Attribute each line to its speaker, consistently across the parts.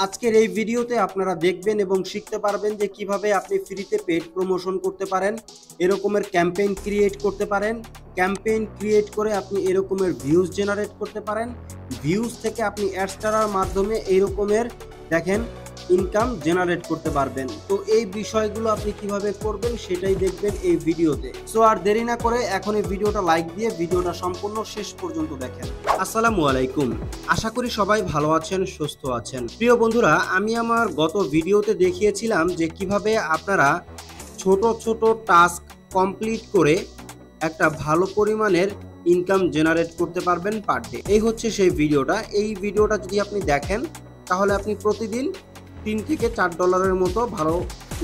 Speaker 1: আজকের এই ভিডিওতে আপনারা দেখবেন এবং শিখতে পারবেন যে কিভাবে আপনি ফ্রিতে পেড প্রমোশন করতে পারেন, এরকমের ক্যাম্পেইন ক্রিয়েট করতে পারেন। ক্যাম্পেইন ক্রিয়েট করে আপনি এরকমের ভিউজ জেনারেট করতে পারেন। ভিউজ থেকে আপনি অ্যাডস্টারার মাধ্যমে এইরকমের দেখেন ইনকাম জেনারেট করতে পারবেন। তো এই বিষয়গুলো আপনি কিভাবে করবেন সেটাই দেখবেন এই ভিডিওতে। সো আর দেরি না করে এখন এই ভিডিওটা লাইক দিয়ে ভিডিওটা সম্পূর্ণ শেষ পর্যন্ত দেখেন। আসসালামু আলাইকুম, আশা করি সবাই ভালো আছেন, সুস্থ আছেন। প্রিয় বন্ধুরা, আমি আমার গত ভিডিওতে দেখিয়েছিলাম যে কিভাবে আপনারা ছোট ছোট টাস্ক কমপ্লিট করে একটা ভালো পরিমাণের ইনকাম জেনারেট করতে পারবেন পার ডে। এই হচ্ছে সেই ভিডিওটা। এই ভিডিওটা যদি আপনি দেখেন তাহলে আপনি প্রতিদিন $3 থেকে $4 মতো ভালো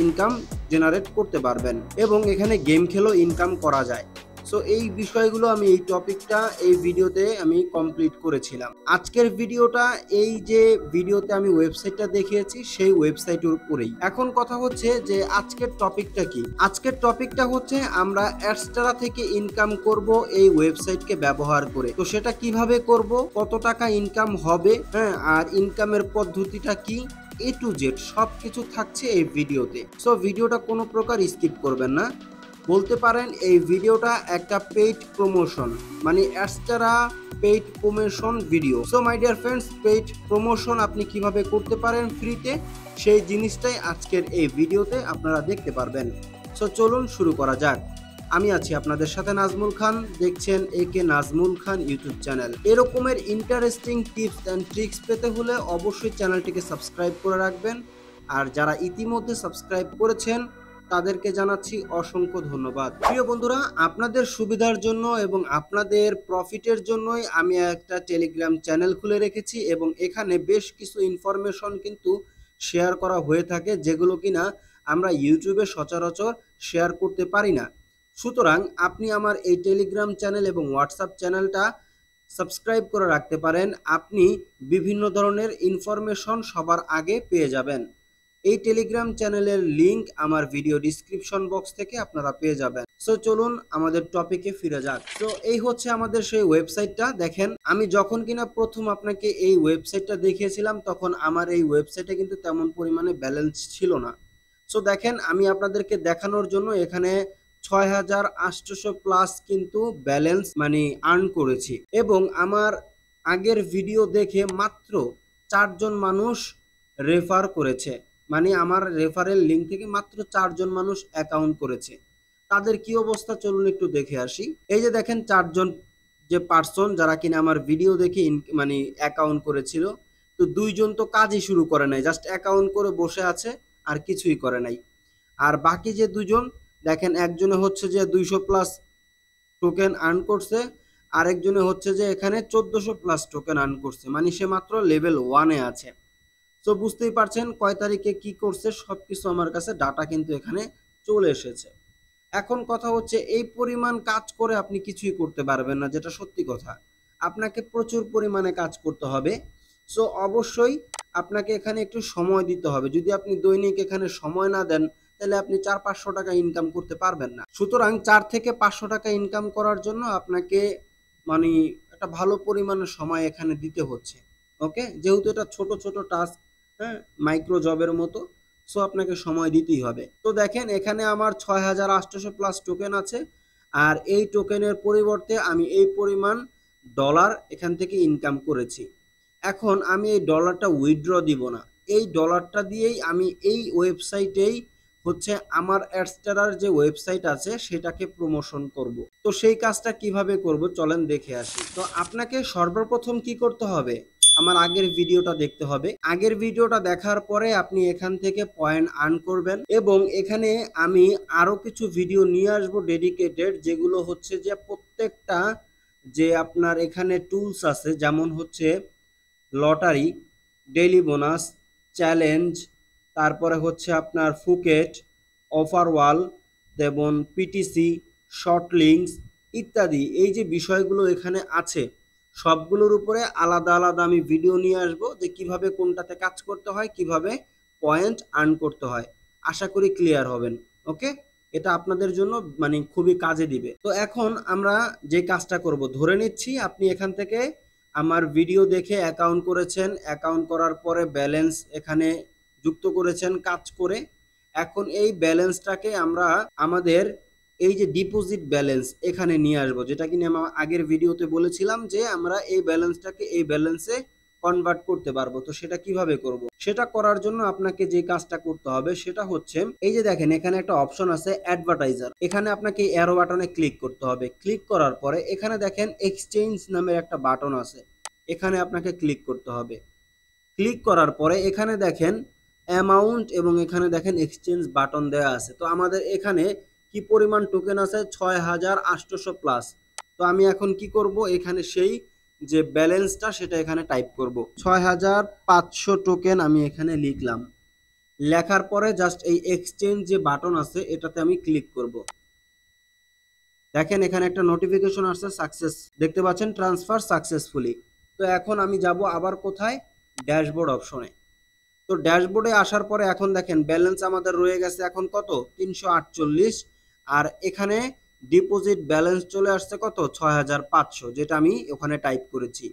Speaker 1: ইনকাম জেনারেট করতে পারবেন এবং এখানে গেম খেলেও ইনকাম করা যায়। সো এই বিষয়গুলো আমি এই টপিকটা এই ভিডিওতে আমি কমপ্লিট করেছিলাম। আজকের ভিডিওটা এই যে ভিডিওতে আমি ওয়েবসাইটটা দেখিয়েছি সেই ওয়েবসাইটের উপরেই। এখন কথা হচ্ছে যে আজকের টপিকটা কি। আজকের টপিকটা হচ্ছে আমরা অ্যাডস্টারা থেকে ইনকাম করব এই ওয়েবসাইটকে ব্যবহার করে। তো সেটা কিভাবে করব, কত টাকা ইনকাম হবে, হ্যাঁ, আর ইনকামের পদ্ধতিটা কি, A to Z সবকিছু থাকছে এই ভিডিওতে। সো ভিডিওটা কোনো প্রকার স্কিপ করবেন না। বলতে পারেন এই ভিডিওটা একটা পেইড প্রমোশন, মানে Adsterra paid promotion video. So my dear friends, paid promotion আপনি কিভাবে করতে পারেন ফ্রিতে, সেই জিনিসটাই আজকের এই ভিডিওতে আপনারা দেখতে পারবেন। সো চলুন শুরু করা যাক। আমি আছি আপনাদের সাথে নাজমুল খান, দেখছেন AK নাজমুল খান ইউটিউব চ্যানেল। এরকমের ইন্টারেস্টিং টিপস অ্যান্ড ট্রিক্স পেতে হলে অবশ্যই চ্যানেলটিকে সাবস্ক্রাইব করে রাখবেন। আর যারা ইতিমধ্যে সাবস্ক্রাইব করেছেন তাদেরকে জানাচ্ছি অসংখ্য ধন্যবাদ। প্রিয় বন্ধুরা, আপনাদের সুবিধার জন্য এবং আপনাদের প্রফিটের জন্যই আমি একটা টেলিগ্রাম চ্যানেল খুলে রেখেছি এবং এখানে বেশ কিছু ইনফরমেশন কিন্তু শেয়ার করা হয়ে থাকে যেগুলো কিনা আমরা ইউটিউবে সচরাচর শেয়ার করতে পারি না। সুতরাং আপনি আমার এই টেলিগ্রাম চ্যানেল এবং হোয়াটসঅ্যাপ চ্যানেলটা সাবস্ক্রাইব করে রাখতে পারেন। আপনি বিভিন্ন ধরনের ইনফরমেশন সবার আগে পেয়ে যাবেন। এই টেলিগ্রাম চ্যানেলের লিংক আমার ভিডিও ডিসক্রিপশন বক্স থেকে আপনারা পেয়ে যাবেন। সো চলুন আমাদের টপিকে ফিরে যাক। তো এই হচ্ছে আমাদের সেই ওয়েবসাইটটা। দেখেন, আমি যখন কিনা প্রথম আপনাকে এই ওয়েবসাইটটা দেখিয়েছিলাম তখন আমার এই ওয়েবসাইটে কিন্তু তেমন পরিমাণে ব্যালেন্স ছিল না। সো দেখেন, আমি আপনাদেরকে দেখানোর জন্য এখানে 6800 প্লাস কিন্তু ব্যালেন্স মানে আর্ন করেছি এবং আমার আগের ভিডিও দেখে মাত্র 4 জন মানুষ রেফার করেছে, মানে আমার রেফারেল লিঙ্ক থেকে মাত্র 4 জন মানুষ অ্যাকাউন্ট করেছে। তাদের কি অবস্থা চলুন একটু দেখে আসি। এই যে দেখেন 4 জন যে পার্সন যারা কিনা আমার ভিডিও দেখে মানে অ্যাকাউন্ট করেছিল, তো 2 জন তো কাজই শুরু করে নাই, জাস্ট অ্যাকাউন্ট করে বসে আছে আর কিছুই করে নাই। আর বাকি যে 2 জন দেখেন, একজনে হচ্ছে যে 200 প্লাস টোকেন আর্ন করছে, আরেকজনে হচ্ছে যে এখানে 1400 প্লাস টোকেন আর্ন করছে, মানে সে মাত্র লেভেল 1-এ আছে। তো বুঝতেই পারছেন কয় তারিখে কি করছে সবকিছু আমার কাছে ডাটা কিন্তু এখানে চলে এসেছে। এখন কথা হচ্ছে এই পরিমাণ কাজ করে আপনি কিছুই করতে পারবেন না, যেটা সত্যি কথা। আপনাকে প্রচুর পরিমাণে কাজ করতে হবে। সো অবশ্যই আপনাকে এখানে একটু সময় দিতে হবে। যদি আপনি দৈনিক এখানে সময় না দেন তাহলে আপনি 400-500 টাকা ইনকাম করতে পারবেন না। সুতরাং 4 থেকে 500 টাকা ইনকাম করার জন্য আপনাকে মানে একটা ভালো পরিমাণের সময় এখানে দিতে হচ্ছে। ওকে, যেহেতু এটা ছোট ছোট টাস্ক, হ্যাঁ, মাইক্রো জবের মতো, সো আপনাকে সময় দিতেই হবে। তো দেখেন এখানে আমার 6800 প্লাস টোকেন আছে আর এই টোকেনের পরিবর্তে আমি এই পরিমাণ ডলার এখান থেকে ইনকাম করেছি। এখন আমি এই ডলারটা উইথড্র দিব না, এই ডলারটা দিয়েই আমি এই ওয়েবসাইটেই হচ্ছে আমার অ্যাডস্টারার যে ওয়েবসাইট আছে সেটাকে প্রমোশন করব। তো সেই কাজটা কিভাবে করব চলেন দেখে আসি। তো আপনাকে সর্বপ্রথম কি করতে হবে, আমার আগের ভিডিওটা দেখতে হবে। আগের ভিডিওটা দেখার পরে আপনি এখান থেকে পয়েন্ট আর্ন করবেন এবং এখানে আমি আরো কিছু ভিডিও নিয়ে আসবো ডেডিকেটেড, যেগুলো হচ্ছে যে প্রত্যেকটা যে আপনার এখানে টুলস আছে, যেমন হচ্ছে লটারি, ডেইলি বোনাস, চ্যালেঞ্জ, তারপরে হচ্ছে আপনার ফুকেট, অফার ওয়াল, যেমন পিটিসি, শর্ট লিঙ্কস ইত্যাদি। এই যে বিষয়গুলো এখানে আছে সবগুলোর উপরে আলাদা আলাদা আমি ভিডিও নিয়ে আসবো যে কিভাবে কোনটাতে কাজ করতে হয়, কিভাবে পয়েন্ট আর্ন করতে হয়। আশা করি ক্লিয়ার হবেন। ওকে, এটা আপনাদের জন্য মানে খুবই কাজে দিবে। তো এখন আমরা যে কাজটা করব, ধরে নিচ্ছি আপনি এখান থেকে আমার ভিডিও দেখে অ্যাকাউন্ট করেছেন, অ্যাকাউন্ট করার পরে ব্যালেন্স এখানে যুক্ত করেছেন কাজ করে। এখন এই ব্যালেন্সটাকে আমরা আমাদের এই যে ডিপোজিট ব্যালেন্স এখানে নিয়ে আসবো, যেটা কিনা আমি আগের ভিডিওতে বলেছিলাম যে আমরা এই ব্যালেন্সটাকে এই ব্যালেন্সে কনভার্ট করতে পারবো। তো সেটা কিভাবে করব? সেটা করার জন্য আপনাকে যে কাজটা করতে হবে সেটা হচ্ছে, এই যে দেখেন এখানে একটা অপশন আছে অ্যাডভার্টাইজার, এখানে আপনাকে অ্যারো বাটনে ক্লিক করতে হবে। ক্লিক করার পরে এখানে দেখেন এক্সচেঞ্জ নামের একটা বাটন আছে, এখানে আপনাকে ক্লিক করতে হবে। ক্লিক করার পরে এখানে দেখেন অ্যামাউন্ট এবং এখানে দেখেন এক্সচেঞ্জ বাটন দেওয়া আছে। তো আমাদের এখানে কি পরিমাণ টোকেন আছে? 6800 প্লাস। তো আমি এখন কি করব, এখানে সেই যে ব্যালেন্সটা সেটা এখানে টাইপ করব। 6500 টোকেন আমি এখানে লিখলাম। লেখার পরে জাস্ট এই এক্সচেঞ্জ যে বাটন আছে এটাতে আমি ক্লিক করব। দেখেন এখানে একটা নোটিফিকেশন আসছে সাকসেস, দেখতে পাচ্ছেন ট্রান্সফার সাকসেসফুলি। তো এখন আমি যাব আবার কোথায়? ড্যাশবোর্ড অপশনে। তো ড্যাশবোর্ডে আসার পরে এখন দেখেন ব্যালেন্স আমাদের রয়ে গেছে এখন কত? 348। আর এখানে ডিপোজিট ব্যালেন্স চলে আসছে কত? 6500, যেটা আমি ওখানে টাইপ করেছি।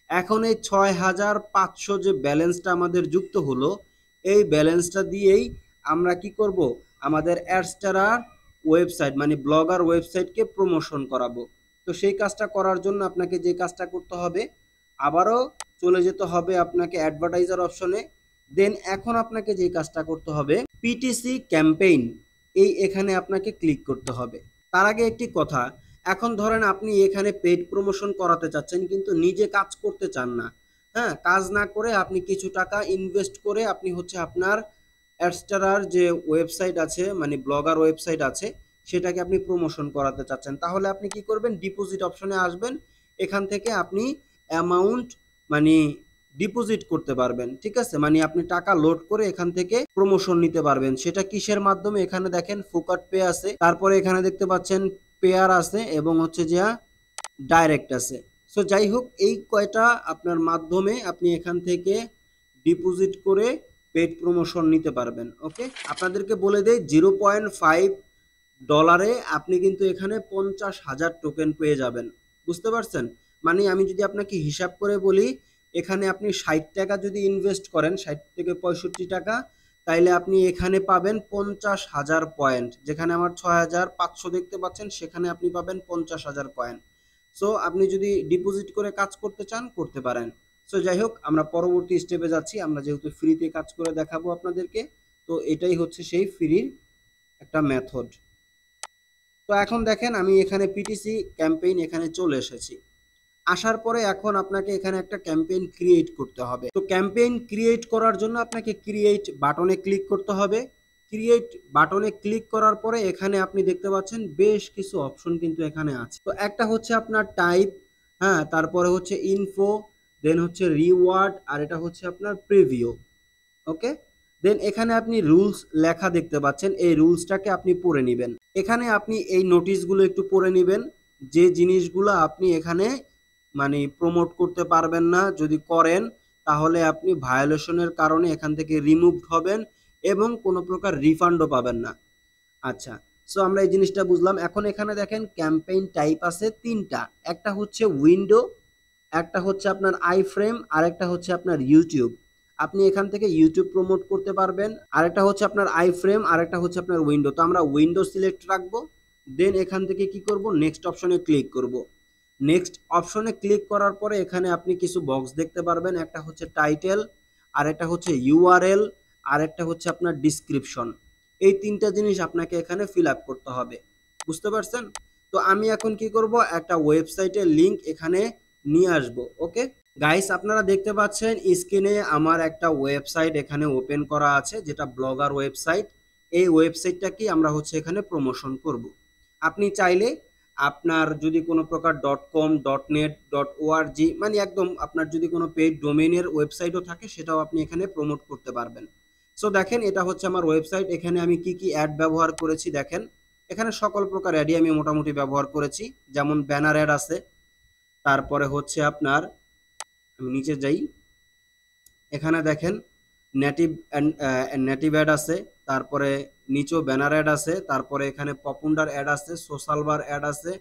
Speaker 1: এখন এই 6500 যে ব্যালেন্সটা আমাদের যুক্ত হলো, এই ব্যালেন্সটা দিয়েই আমরা কি করব? আমাদের অ্যাডস্টারার ওয়েবসাইট মানে ব্লগার ওয়েবসাইটকে প্রমোশন করাবো। তো সেই কাজটা করার জন্য আপনাকে যে কাজটা করতে হবে, আবারও চলে যেতে হবে আপনাকে অ্যাডভার্টাইজার অপশনে। দেন এখন আপনাকে যে কাজটা করতে হবে পিটিসি ক্যাম্পেইন, এই এখানে আপনাকে ক্লিক করতে হবে। তার আগে একটি কথা, এখন ধরেন আপনি এখানে পেইড প্রমোশন করাতে চাচ্ছেন কিন্তু নিজে কাজ করতে চান না। হ্যাঁ, কাজ না করে আপনি কিছু টাকা ইনভেস্ট করে আপনি হচ্ছে আপনার অ্যাডস্টারার যে ওয়েবসাইট আছে মানে ব্লগার ওয়েবসাইট আছে সেটাকে আপনি প্রমোশন করাতে চাচ্ছেন। তাহলে আপনি কি করবেন? ডিপোজিট অপশনে আসবেন, এখান থেকে আপনি অ্যামাউন্ট মানে ডিপোজিট করতে পারবেন। ঠিক আছে, মানে আপনি টাকা লোড করে এখান থেকে প্রমোশন নিতে পারবেন। সেটা কিসের মাধ্যমে? এখানে দেখেন ফোকাট পে আছে, তারপরে এখানে দেখতে পাচ্ছেন পেয়ার আছে এবং হচ্ছে যে ডাইরেক্ট আছে। সো যাই হোক, এই কয়টা আপনার মাধ্যমে আপনি এখান থেকে ডিপোজিট করে পেইড প্রমোশন নিতে পারবেন। ওকে, আপনাদেরকে বলে দেই $0.5 আপনি কিন্তু এখানে 50,000 টোকেন পেয়ে যাবেন। বুঝতে পারছেন? মানে আমি যদি আপনাকে হিসাব করে বলি, এখানে আপনি 60 টাকা যদি ইনভেস্ট করেন, 60 থেকে 65 টাকা, তাইলে আপনি এখানে পাবেন 50,000 পয়েন্ট। যেখানে আমার 6500 দেখতে পাচ্ছেন, সেখানে আপনি পাবেন 50,000 কয়েন। সো আপনি যদি ডিপোজিট করে কাজ করতে চান করতে পারেন। সো যাই হোক, আমরা পরবর্তী স্টেপে যাচ্ছি। আমরা যেহেতু ফ্রিতে কাজ করে দেখাবো আপনাদেরকে, তো এটাই হচ্ছে সেই ফ্রির একটা মেথড। তো এখন দেখেন আমি এখানে পিটিসি ক্যাম্পেইন এখানে চলে এসেছি। আসার পরে এখন আপনাকে এখানে একটা ক্যাম্পেইন ক্রিয়েট করতে হবে। তো ক্যাম্পেইন ক্রিয়েট করার জন্য আপনাকে ক্রিয়েট বাটনে ক্লিক করতে হবে। ক্রিয়েট বাটনে ক্লিক করার পরে এখানে আপনি দেখতে পাচ্ছেন বেশ কিছু অপশন কিন্তু এখানে আছে। তো একটা হচ্ছে আপনার টাইপ, হ্যাঁ, তারপরে হচ্ছে ইনফো, দেন হচ্ছে রিওয়ার্ড, আর এটা হচ্ছে আপনার প্রিভিউ। ওকে, দেন এখানে আপনি রুলস লেখা দেখতে পাচ্ছেন, এই রুলসটাকে আপনি পড়ে নেবেন। এখানে আপনি এই নোটিশগুলো একটু পড়ে নেবেন, যে জিনিসগুলো আপনি এখানে মানে প্রমোট করতে পারবেন না, যদি করেন তাহলে আপনি ভায়োলেশনের কারণে এখান থেকে রিমুভড হবেন এবং কোনো প্রকার রিফান্ডও পাবেন না। আচ্ছা, সো আমরা এই জিনিসটা বুঝলাম। এখন এখানে দেখেন ক্যাম্পেইন টাইপ আছে তিনটা, একটা হচ্ছে উইন্ডো, একটা হচ্ছে আপনার আই ফ্রেম, আর একটা হচ্ছে আপনার ইউটিউব। আপনি এখান থেকে ইউটিউব প্রমোট করতে পারবেন। আরেকটা হচ্ছে আপনার আই ফ্রেম, আরেকটা হচ্ছে আপনার উইন্ডো। তো আমরা উইন্ডো সিলেক্ট রাখবো। দেন এখান থেকে কি করব? নেক্সট অপশনে ক্লিক করব। নেক্সট অপশনে ক্লিক করার পরে এখানে আপনি কিছু বক্স দেখতে পারবেন, একটা হচ্ছে টাইটেল, আর একটা হচ্ছে ইউআরএল, আর একটা হচ্ছে আপনার ডিসক্রিপশন। এই তিনটা জিনিস আপনাকে এখানে ফিল আপ করতে হবে। বুঝতে পারছেন? তো আমি এখন কি করব? একটা ওয়েবসাইটের লিংক এখানে নিয়ে আসবো। ওকে গাইস, আপনারা দেখতে পাচ্ছেন স্ক্রিনে আমার একটা ওয়েবসাইট এখানে ওপেন করা আছে, যেটা ব্লগার ওয়েবসাইট। এই ওয়েবসাইটটাকে আমরা হচ্ছে এখানে প্রমোশন করব। আপনি চাইলে আপনার যদি কোনো প্রকার .com, .net, .org মানে একদম আপনার যদি কোনো পেইড ডোমেইনের ওয়েবসাইটও থাকে সেটাও আপনি এখানে প্রমোট করতে পারবেন। সো দেখেন এটা হচ্ছে আমার ওয়েবসাইট। এখানে আমি কি কি অ্যাড ব্যবহার করেছি দেখেন। এখানে সকল প্রকার অ্যাডই আমি মোটামুটি ব্যবহার করেছি, যেমন ব্যানার অ্যাড আছে, তারপরে হচ্ছে আপনার আমি নিচে যাই, এখানে দেখেন নেটিভ অ্যাড আছে, তারপরে নিচেও ব্যানার অ্যাড আছে, তারপরে এখানে পপুলার অ্যাড আছে, সোশ্যাল বার অ্যাড আছে।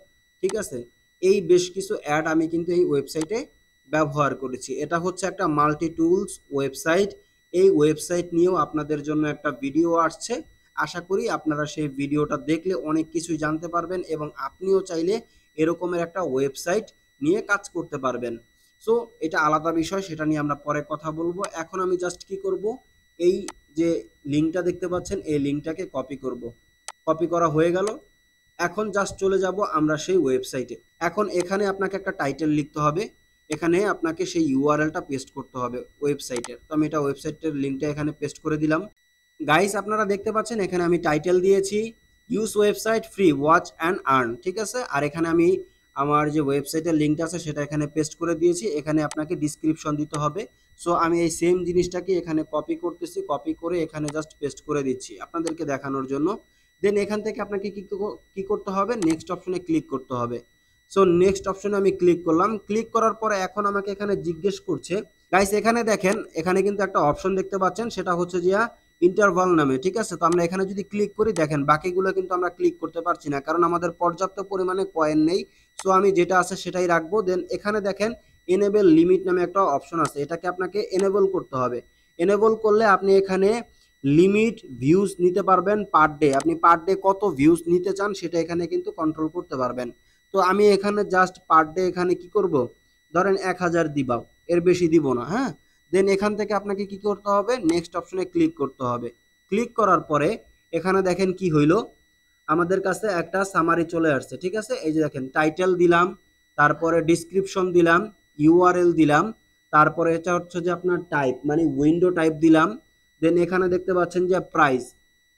Speaker 1: ঠিক আছে, এই বেশ কিছু অ্যাড আমি কিন্তু এই ওয়েবসাইটে ব্যবহার করেছি। এটা হচ্ছে একটা মাল্টি টুলস ওয়েবসাইট। এই ওয়েবসাইট নিয়েও আপনাদের জন্য একটা ভিডিও আসছে। আশা করি আপনারা সেই ভিডিওটা দেখলে অনেক কিছুই জানতে পারবেন এবং আপনিও চাইলে এরকমের একটা ওয়েবসাইট নিয়ে কাজ করতে পারবেন। সো এটা আলাদা বিষয়, সেটা নিয়ে আমরা পরে কথা বলবো। এখন আমি জাস্ট কি করব, এই যে লিঙ্কটা দেখতে পাচ্ছেন এই লিঙ্কটাকে কপি করব। কপি করা হয়ে গেল। এখন জাস্ট চলে যাব আমরা সেই ওয়েবসাইটে। এখন এখানে আপনাকে একটা টাইটেল লিখতে হবে, এখানে আপনাকে সেই ইউআরএলটা পেস্ট করতে হবে ওয়েবসাইটের। তো আমি এটা ওয়েবসাইটের লিঙ্কটা এখানে পেস্ট করে দিলাম। গাইস আপনারা দেখতে পাচ্ছেন এখানে আমি টাইটেল দিয়েছি use website free watch and earn, ঠিক আছে। আর এখানে আমি আমার যে ওয়েবসাইটের লিঙ্কটা আছে সেটা এখানে পেস্ট করে দিয়েছি। এখানে আপনাকে ডিসক্রিপশন দিতে হবে। সো আমি এই সেম জিনিসটাকে এখানে কপি করতেছি, কপি করে এখানে জাস্ট পেস্ট করে দিচ্ছি আপনাদেরকে দেখানোর জন্য। দেন এখান থেকে আপনাকে কি করতে হবে, নেক্সট অপশনে ক্লিক করতে হবে। সো নেক্সট অপশনে আমি ক্লিক করলাম। ক্লিক করার পরে এখন আমাকে এখানে জিজ্ঞেস করছে, গাইস এখানে দেখেন এখানে কিন্তু একটা অপশন দেখতে পাচ্ছেন, সেটা হচ্ছে যে ইন্টারভাল নামে, ঠিক আছে। তো আমরা এখানে যদি ক্লিক করি, দেখেন বাকিগুলো কিন্তু আমরা ক্লিক করতে পারছি না, কারণ আমাদের পর্যাপ্ত পরিমাণে কয়েন নেই। সো আমি যেটা আছে সেটাই রাখবো। দেন এখানে দেখেন এনেবল লিমিট নামে একটা অপশন আছে, এটাকে আপনাকে এনেবল করতে হবে। এনেবল করলে আপনি এখানে লিমিট ভিউজ নিতে পারবেন পার ডে। আপনি পার ডে কত ভিউজ নিতে চান সেটা এখানে কিন্তু কন্ট্রোল করতে পারবেন। তো আমি এখানে জাস্ট পার ডে এখানে কি করব, ধরেন 1000 দিবা, এর বেশি দিব না, হ্যাঁ। দেন এখান থেকে আপনাকে কি করতে হবে, নেক্সট অপশনে ক্লিক করতে হবে। ক্লিক করার পরে এখানে দেখেন কি হইলো, আমাদের কাছে একটা সামারি চলে আসছে, ঠিক আছে। এই যে দেখেন টাইটেল দিলাম, তারপরে ডিসক্রিপশন দিলাম, ইউআরএল দিলাম, তারপরে এটা হচ্ছে যে আপনার টাইপ মানে উইন্ডো টাইপ দিলাম। দেন এখানে দেখতে পাচ্ছেন যে প্রাইস,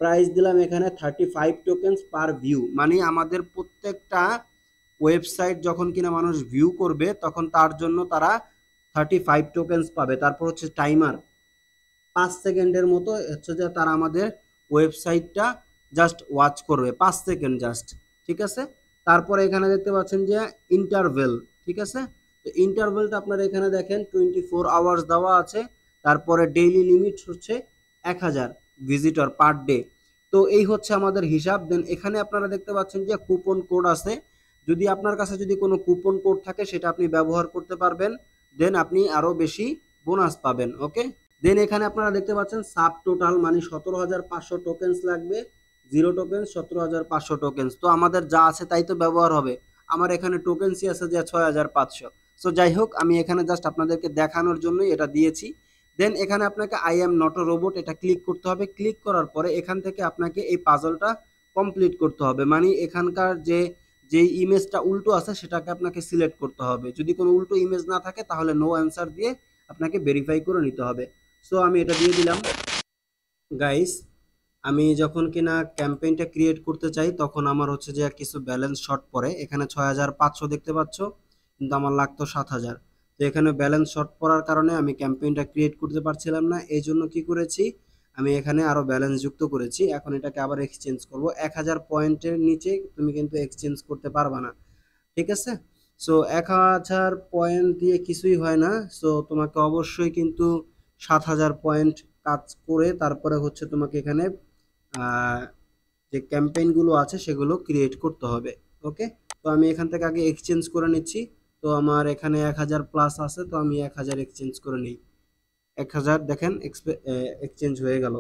Speaker 1: প্রাইস দিলাম এখানে 35 টোকেনস পার ভিউ, মানে আমাদের প্রত্যেকটা ওয়েবসাইট যখন কিনা মানুষ ভিউ করবে তখন তার জন্য তারা 35 টোকেন্স পাবে। তারপর হচ্ছে টাইমার 5 সেকেন্ডের মতো হচ্ছে যে তারা আমাদের ওয়েবসাইটটা জাস্ট ওয়াচ করবে 5 সেকেন্ড জাস্ট, ঠিক আছে। তারপরে এখানে দেখতে পাচ্ছেন যে ইন্টারভেল, ঠিক আছে। তো ইন্টারভেলটা আপনারা এখানে দেখেন 24 আওয়ার্স দেওয়া আছে। তারপরে ডেইলি লিমিট হচ্ছে 1000 ভিজিটর পার ডে। তো এই হচ্ছে আমাদের হিসাব। দেন এখানে আপনারা দেখতে পাচ্ছেন যে কুপন কোড আছে, যদি আপনার কাছে যদি কোনো কুপন কোড থাকে সেটা আপনি ব্যবহার করতে পারবেন। দেন আপনি আরো বেশি বোনাস পাবেন, ওকে। দেন এখানে আপনারা দেখতে পাচ্ছেন সাব টোটাল মানে 17500 টোকেন্স লাগবে, জিরো টোকেন্স 17500 টোকেন্স। তো আমাদের যা আছে তাই তো ব্যবহার হবে। আমার এখানে টোকেন্সই আছে যে 6500। সো যাই হোক, আমি এখানে জাস্ট আপনাদেরকে দেখানোর জন্যই এটা দিয়েছি। দেন এখানে আপনাকে I am not a robot এটা ক্লিক করতে হবে। ক্লিক করার পরে এখান থেকে আপনাকে এই পাজলটা কমপ্লিট করতে হবে, মানে এখানকার যে ইমেজটা উল্টো আছে সেটাকে আপনাকে সিলেক্ট করতে হবে। যদি কোনো উল্টো ইমেজ না থাকে তাহলে নো অ্যান্সার দিয়ে আপনাকে ভেরিফাই করে নিতে হবে। সো আমি এটা দিয়ে দিলাম। গাইস আমি যখন কিনা ক্যাম্পেইনটা ক্রিয়েট করতে চাই তখন আমার হচ্ছে যে কিছু ব্যালেন্স শর্ট পড়ে। এখানে 6500 দেখতে পাচ্ছ, কিন্তু আমার লাগতো 7000। তো এখানে ব্যালেন্স শর্ট পড়ার কারণে আমি ক্যাম্পেইনটা ক্রিয়েট করতে পারছিলাম না। এই জন্য কি করেছি, আমি এখানে আরো ব্যালেন্স যুক্ত করেছি। এখন এটাকে আবার এক্সচেঞ্জ করব। 1000 পয়েন্টের নিচে তুমি কিন্তু এক্সচেঞ্জ করতে পারবা না, ঠিক আছে। সো 1000 পয়েন্ট দিয়ে কিছুই হয় না। সো তোমাকে অবশ্যই কিন্তু 7000 পয়েন্ট কাজ করে তারপরে হচ্ছে তোমাকে এখানে যে ক্যাম্পেইনগুলো আছে সেগুলো ক্রিয়েট করতে হবে, ওকে। তো আমি এখান থেকে আগে এক্সচেঞ্জ করে নিচ্ছি। তো আমার এখানে 1000 প্লাস আছে, তো আমি 1000 এক্সচেঞ্জ করে নিই। 1000 দেখেন এক্সচেঞ্জ হয়ে গেল।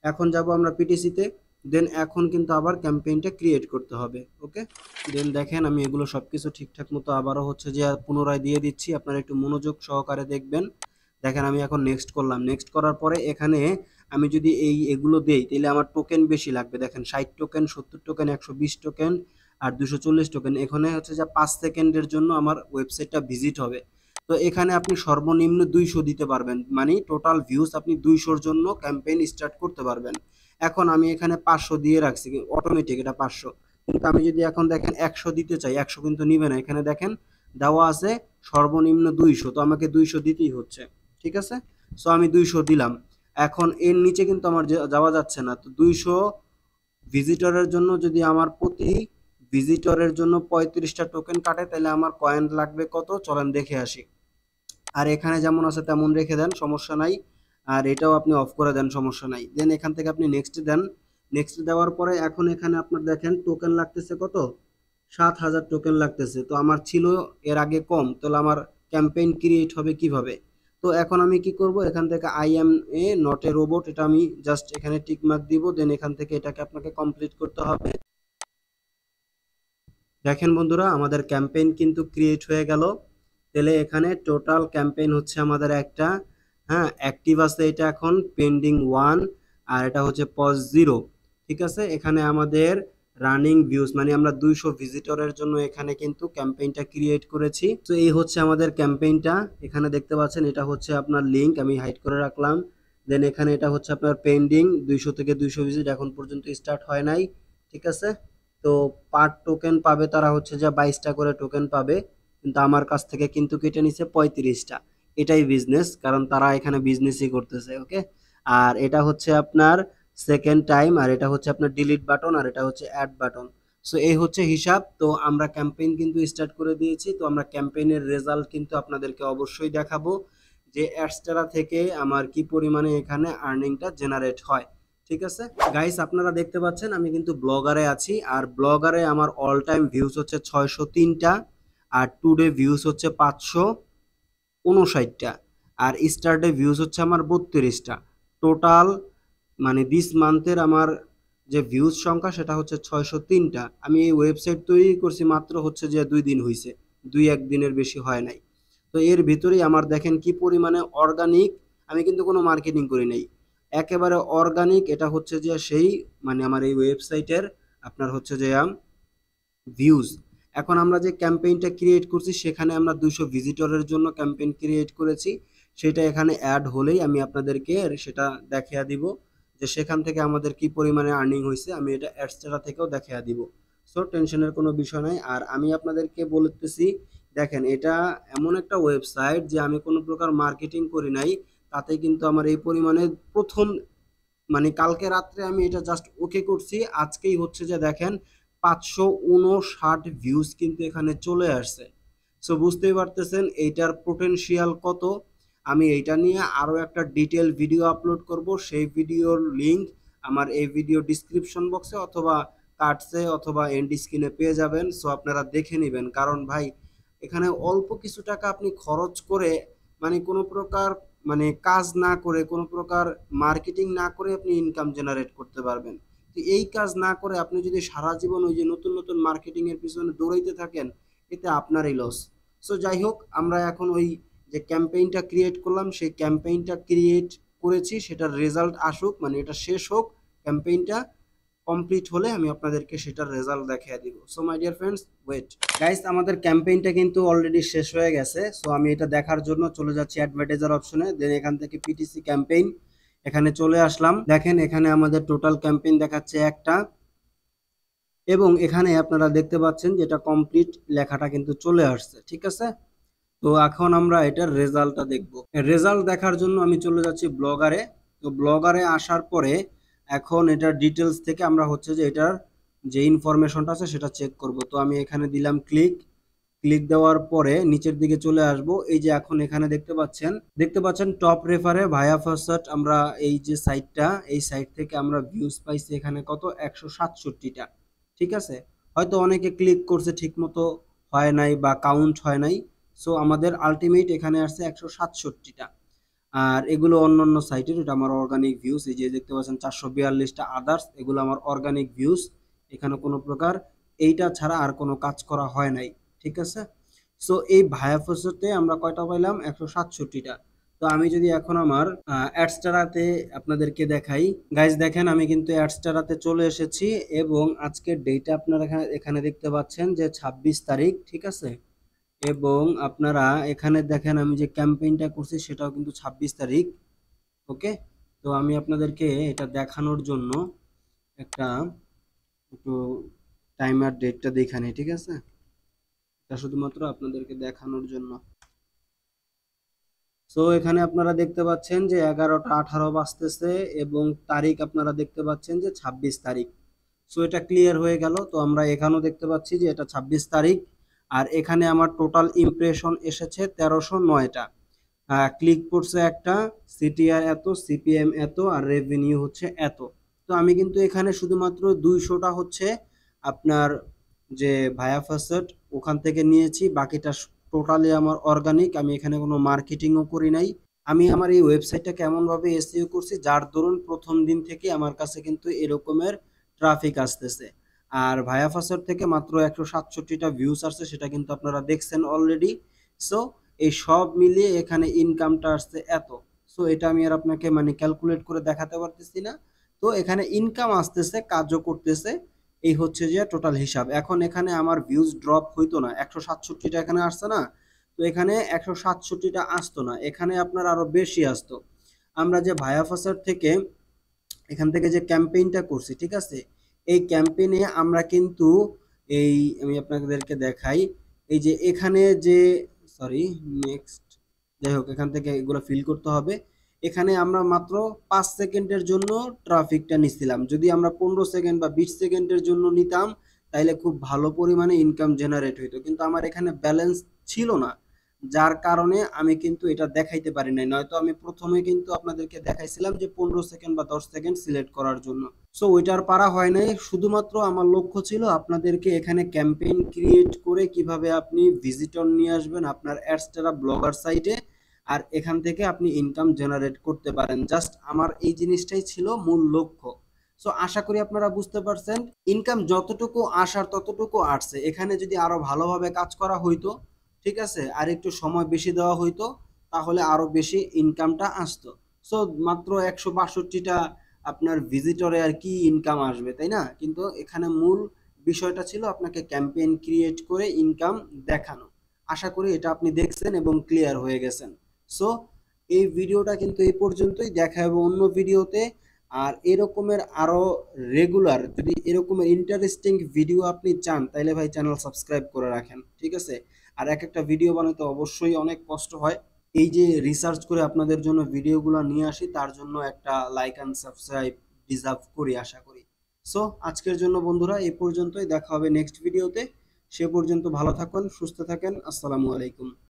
Speaker 1: এখন যাব আমরা পিটিসিতে। দেন এখন কিন্তু আবার ক্যাম্পেইনটা ক্রিয়েট করতে হবে, ওকে। দেন দেখেন আমি এগুলো সবকিছু ঠিকঠাক মতো আবারও হচ্ছে যে পুনরায় দিয়ে দিচ্ছি, আপনারা একটু মনোযোগ সহকারে দেখবেন। দেখেন আমি এখন নেক্সট করলাম। নেক্সট করার পরে এখানে আমি যদি এগুলো দেই তাহলে আমার টোকেন বেশি লাগবে। দেখেন 60 টোকেন, 70 টোকেন, 120 টোকেন আর 240 টোকেন। এখানে হচ্ছে যে 5 সেকেন্ডের জন্য আমার ওয়েবসাইটটা ভিজিট হবে। তো এখানে আপনি সর্বনিম্ন 200 দিতে পারবেন, মানে টোটাল ভিউজ আপনি 200-র জন্য ক্যাম্পেইন স্টার্ট করতে পারবেন। এখন আমি এখানে 500 দিয়ে রাখছি, অটোমেটিক এটা 500। কিন্তু আমি যদি এখন দেখেন 100 দিতে চাই, 100 কিন্তু নিবে না। এখানে দেখেন দেওয়া আছে সর্বনিম্ন 200, তো আমাকে 200 দিতেই হচ্ছে, ঠিক আছে। সো আমি 200 দিলাম। এখন এর নিচে কিন্তু আমার যাওয়া যাচ্ছে না। তো 200 ভিজিটরের জন্য যদি আমার প্রতি ভিজিটরের জন্য 35টা টোকেন কাটে তাহলে আমার কয়েন লাগবে কত, চলেন দেখে আসি। আর এখানে যেমন আছে তেমন রেখে দেন, সমস্যা নাই। আর এটাও আপনি অফ করে দেন, সমস্যা নাই। দেন এখান থেকে আপনি নেক্সট দেন। নেক্সট দেওয়ার পরে এখন এখানে আপনার দেখেন টোকেন লাগতেছে কত, 7000 টোকেন লাগতেছে। তো আমার ছিল এর আগে কম, তাহলে আমার ক্যাম্পেইন ক্রিয়েট হবে কিভাবে। তো এখন আমি কি করব, এখান থেকে I M A not a robot, এটা আমি জাস্ট এখানে টিক মার্ক দিব, দেন এখান থেকে এটাকে আপনাকে কমপ্লিট করতে হবে। দেখেন বন্ধুরা, আমাদের ক্যাম্পেইন কিন্তু ক্রিয়েট হয়ে গেল। তাহলে এখানে টোটাল ক্যাম্পেইন হচ্ছে আমাদের একটা, হ্যাঁ অ্যাক্টিভ আছে এটা এখন পেন্ডিং 1, আর এটা হচ্ছে পজ 0। ঠিক আছে, এখানে আমাদের রানিং ভিউজ মানে আমরা 200 ভিজিটরের জন্য এখানে কিন্তু ক্যাম্পেইনটা ক্রিয়েট করেছি। তো এই হচ্ছে আমাদের ক্যাম্পেইনটা, এখানে দেখতে পাচ্ছেন এটা হচ্ছে আপনার লিংক, আমি হাইড করে রাখলাম। দেন এখানে এটা হচ্ছে আপনার পেন্ডিং 200 থেকে 200 ভিজিট এখন পর্যন্ত স্টার্ট হয় নাই। ঠিক আছে, তো পার টোকেন পাবে তারা হচ্ছে যে 22টা করে টোকেন পাবে, কিন্তু আমার কাছ থেকে কিন্তু কেটে নিছে 35টা। এটাই বিজনেস, কারণ তারা এখানে বিজনেসই করতেছে। ওকে, আর এটা হচ্ছে আপনার সেকেন্ড টাইম, আর এটা হচ্ছে আপনার ডিলিট বাটন, আর এটা হচ্ছে অ্যাড বাটন। সো এই হচ্ছে হিসাব। তো আমরা ক্যাম্পেইন কিন্তু স্টার্ট করে দিয়েছি। তো আমরা ক্যাম্পেইনের রেজাল্ট কিন্তু আপনাদেরকে অবশ্যই দেখাবো যে অ্যাডস্টারা থেকে আমার কি পরিমাণে এখানে আর্নিংটা জেনারেট হয়। ঠিক আছে গাইস, আপনারা দেখতে পাচ্ছেন আমি কিন্তু ব্লগারে আছি, আর ব্লগারে আমার অল টাইম ভিউজ হচ্ছে 603টা, আর টুডে ভিউজ হচ্ছে 559টা, আর স্টারডে ভিউজ হচ্ছে আমার 32টা। টোটাল মানে দিস মান্থের আমার যে ভিউজ সংখ্যা সেটা হচ্ছে 603টা। আমি এই ওয়েবসাইট তৈরি করছি মাত্র হচ্ছে যে 2 দিন হয়েছে, 2-1 দিনের বেশি হয় নাই। তো এর ভিতরেই আমার দেখেন কি পরিমাণে অর্গানিক, আমি কিন্তু কোনো মার্কেটিং করি নাই, একেবারে অর্গানিক। এটা হচ্ছে যে সেই মানে আমার এই ওয়েবসাইটের আপনার হচ্ছে যে ভিউজ। এখন আমরা যে ক্যাম্পেইনটা ক্রিয়েট করছি সেখানে আমরা 200 ভিজিটরের জন্য ক্যাম্পেইন ক্রিয়েট করেছি, সেটা এখানে অ্যাড হলেই আমি আপনাদেরকে সেটা দেখিয়ে দিব যে সেখান থেকে আমাদের কি পরিমাণে আর্নিং হয়েছে, আমি এটা অ্যাডস্টারা থেকেও দেখিয়ে দিব। সো টেনশনের কোনো বিষয় নাই। আর আমি আপনাদেরকে বলতেছি, দেখেন এটা এমন একটা ওয়েবসাইট যে আমি কোনো প্রকার মার্কেটিং করি নাই, তাতে কিন্তু আমার এই পরিমাণে প্রথম মানে কালকে রাত্রে আমি এটা জাস্ট ওকে করছি, আজকেই হচ্ছে যে দেখেন 559 ভিউজ কিন্তু এখানে চলে আসছে। সো বুঝতেই পারতেছেন এইটার পোটেনশিয়াল কত। আমি এইটা নিয়ে আরো একটা ডিটেল ভিডিও আপলোড করব, সেই ভিডিওর লিংক আমার এই ভিডিও ডিসক্রিপশন বক্সে অথবা কার্ডসে অথবা এন্ড স্ক্রিনে পেয়ে যাবেন। সো আপনারা দেখে নেবেন, কারণ ভাই এখানে অল্প কিছু টাকা আপনি খরচ করে মানে কোনো প্রকার মানে কাজ না করে, কোনো প্রকার মার্কেটিং না করে আপনি ইনকাম জেনারেট করতে পারবেন। তো এই কাজ না করে আপনি যদি সারা জীবন ওই যে নতুন নতুন মার্কেটিং এর পিছনে দৌড়াইতে থাকেন, এতে আপনারই লস। সো যাই হোক, আমরা এখন ওই যে ক্যাম্পেইনটা ক্রিয়েট করলাম সেই ক্যাম্পেইনটা ক্রিয়েট করেছি, সেটার রেজাল্ট আসুক, মানে এটা শেষ হোক, ক্যাম্পেইনটা কমপ্লিট হলে আমি আপনাদেরকে সেটার রেজাল্ট দেখিয়ে দিব। So my dear friends, wait guys, আমাদের ক্যাম্পেইনটা কিন্তু অলরেডি শেষ হয়ে গেছে। সো আমি এটা দেখার জন্য চলে যাচ্ছি অ্যাডভার্টাইজার অপশনে, দেন এখান থেকে পিটিসি ক্যাম্পেইন এখানে চলে আসলাম। দেখেন এখানে আমাদের টোটাল ক্যাম্পেইন দেখাচ্ছে একটা, এবং এখানে আপনারা দেখতে পাচ্ছেন যে এটা কমপ্লিট লেখাটা কিন্তু চলে আসছে। ঠিক আছে, তো এখন আমরা এটার রেজাল্টটা দেখব। রেজাল্ট দেখার জন্য আমি চলে যাচ্ছি ব্লগারে। তো ব্লগারে আসার পরে এখন এটার ডিটেলস থেকে আমরা হচ্ছে যে এটার যে ইনফরমেশনটা আছে সেটা চেক করব। তো আমি এখানে দিলাম ক্লিক, ক্লিক দেওয়ার পরে নিচের দিকে চলে আসব। এই যে এখন এখানে দেখতে পাচ্ছেন টপ রেফারে ভায়া ফার্স্ট, আমরা এই যে সাইটটা, এই সাইট থেকে আমরা ভিউজ পাইছি এখানে কত 167টা। ঠিক আছে, হয়তো অনেকে ক্লিক করছে ঠিক মতো হয় নাই বা কাউন্ট হয় নাই। সো আমাদের আলটিমেট এখানে আসছে 167টা। আর এগুলো অন্যান্য সাইটের, এটা আমার অর্গানিক ভিউজ। এই যে দেখতে পাচ্ছেন 442টা আদার্স, এগুলো আমার অর্গানিক ভিউজ। এখানে কোনো প্রকার এইটা ছাড়া আর কোনো কাজ করা হয় নাই। ঠিক আছে, সো এই ভায়া ফসতে আমরা কয়টা পাইলাম 167টা। তো আমি যদি এখন আমার অ্যাডস্টারাতে আপনাদেরকে দেখাই, গাইজ দেখেন আমি কিন্তু অ্যাডস্টারাতে চলে এসেছি, এবং আজকের ডেটটা আপনারা এখানে দেখতে পাচ্ছেন যে 26 তারিখ। ঠিক আছে, এবং আপনারা এখানে দেখেন আমি যে ক্যাম্পেইনটা করছি সেটাও কিন্তু 26 তারিখ। ওকে, তো আমি আপনাদেরকে এটা দেখানোর জন্য একটা একটু টাইমার ডেটটা দেখানি। ঠিক আছে, এটা শুধুমাত্র আপনাদেরকে দেখানোর জন্য। সো এখানে আপনারা দেখতে পাচ্ছেন যে 11টা 18 বাজতেছে, এবং তারিখ আপনারা দেখতে পাচ্ছেন যে 26 তারিখ। সো এটা ক্লিয়ার হয়ে গেল। তো আমরা এখানেও দেখতে পাচ্ছি যে এটা 26 তারিখ, আর এখানে আমার টোটাল ইমপ্রেশন এসেছে 1309টা, ক্লিক করছে একটা, সিটিআর এত, সিপিএম এত, আর রেভিনিউ হচ্ছে এত। তো আমি কিন্তু এখানে শুধুমাত্র 200টা হচ্ছে আপনার যে ভায়া ফাসেট ওখান থেকে নিয়েছি, বাকিটা টোটালি আমার অর্গানিক, আমি এখানে কোনো মার্কেটিংও করি নাই। আমি আমার এই ওয়েবসাইটটাকে এমনভাবে এসইও করছি যার দরুন প্রথম দিন থেকে আমার কাছে কিন্তু এরকমের ট্রাফিক আসতেছে। আর ভায়া ফাসার থেকে মাত্র 167টা ভিউজ আসছে, সেটা কিন্তু আপনারা দেখছেন অলরেডি। সো এই সব মিলিয়ে এখানে ইনকামটা আসছে এত। সো এটা আমি আর আপনাকে মানে ক্যালকুলেট করে দেখাতে পারতেছি না। তো এখানে ইনকাম আসতেছে, কাজও করতেছে, এই হচ্ছে যে টোটাল হিসাব। এখন এখানে আমার ভিউজ ড্রপ হইতো না, 167টা এখানে আসছে না, তো এখানে 167টা আসতো না, এখানে আপনার আরো বেশি আসতো। আমরা যে ভায়া ফাসার থেকে এখান থেকে যে ক্যাম্পেইনটা করছি, ঠিক আছে, এই ক্যাম্পেইনে আমরা কিন্তু এই আমি আপনাদেরকে দেখাই, এই যে এখানে যে সরি নেক্সট, যাই হোক এখান থেকে এগুলো ফিল করতে হবে। এখানে আমরা মাত্র 5 সেকেন্ডের জন্য ট্রাফিকটা নিছিলাম, যদি আমরা 15 সেকেন্ড বা 20 সেকেন্ডের জন্য নিতাম তাইলে খুব ভালো পরিমাণে ইনকাম জেনারেট হইতো, কিন্তু আমার এখানে ব্যালেন্স ছিল না, যার কারণে আমি কিন্তু এটা দেখাইতে পারি নাই। নয়তো আমি প্রথমে কিন্তু আপনাদেরকে দেখাইছিলাম যে 15 সেকেন্ড বা 10 সেকেন্ড সিলেক্ট করার জন্য। সো ওইটার পারা হয় নাই। শুধুমাত্র আমার লক্ষ্য ছিল আপনাদেরকে এখানে ক্যাম্পেইন ক্রিয়েট করে কিভাবে আপনি ভিজিটর নিয়ে আসবেন আপনার অ্যাডস্টারা ব্লগার সাইটে, আর এখান থেকে আপনি ইনকাম জেনারেট করতে পারেন। জাস্ট আমার এই জিনিসটাই ছিল মূল লক্ষ্য। সো আশা করি আপনারা বুঝতে পারছেন, ইনকাম যতটুকু আসার ততটুকু আসছে। এখানে যদি আরো ভালোভাবে কাজ করা হইতো, ঠিক আছে, আর একটু সময় বেশি দেওয়া হইতো, তাহলে আরো বেশি ইনকামটা আসতো। সো মাত্র 162টা আপনার ভিজিটরে আর কি ইনকাম আসবে, তাই না? কিন্তু এখানে মূল বিষয়টা ছিল আপনাকে ক্যাম্পেইন ক্রিয়েট করে ইনকাম দেখানো। আশা করি এটা আপনি দেখছেন এবং ক্লিয়ার হয়ে গেছেন। সো এই ভিডিওটা কিন্তু এই পর্যন্তই, দেখা হবে অন্য ভিডিওতে। আর এরকমের আরো রেগুলার যদি এরকমের ইন্টারেস্টিং ভিডিও আপনি চান, তাহলে ভাই চ্যানেল সাবস্ক্রাইব করে রাখেন, ঠিক আছে? আর এক একটা ভিডিও বানাতে অবশ্যই অনেক কষ্ট হয়। এই যে রিসার্চ করে আপনাদের জন্য ভিডিওগুলো নিয়ে আসি, তার জন্য একটা লাইক অ্যান্ড সাবস্ক্রাইব ডিজার্ভ করি আশা করি। সো আজকের জন্য বন্ধুরা এই পর্যন্তই, দেখা হবে নেক্সট ভিডিওতে। সে পর্যন্ত ভালো থাকুন, সুস্থ থাকেন, আসসালামু আলাইকুম।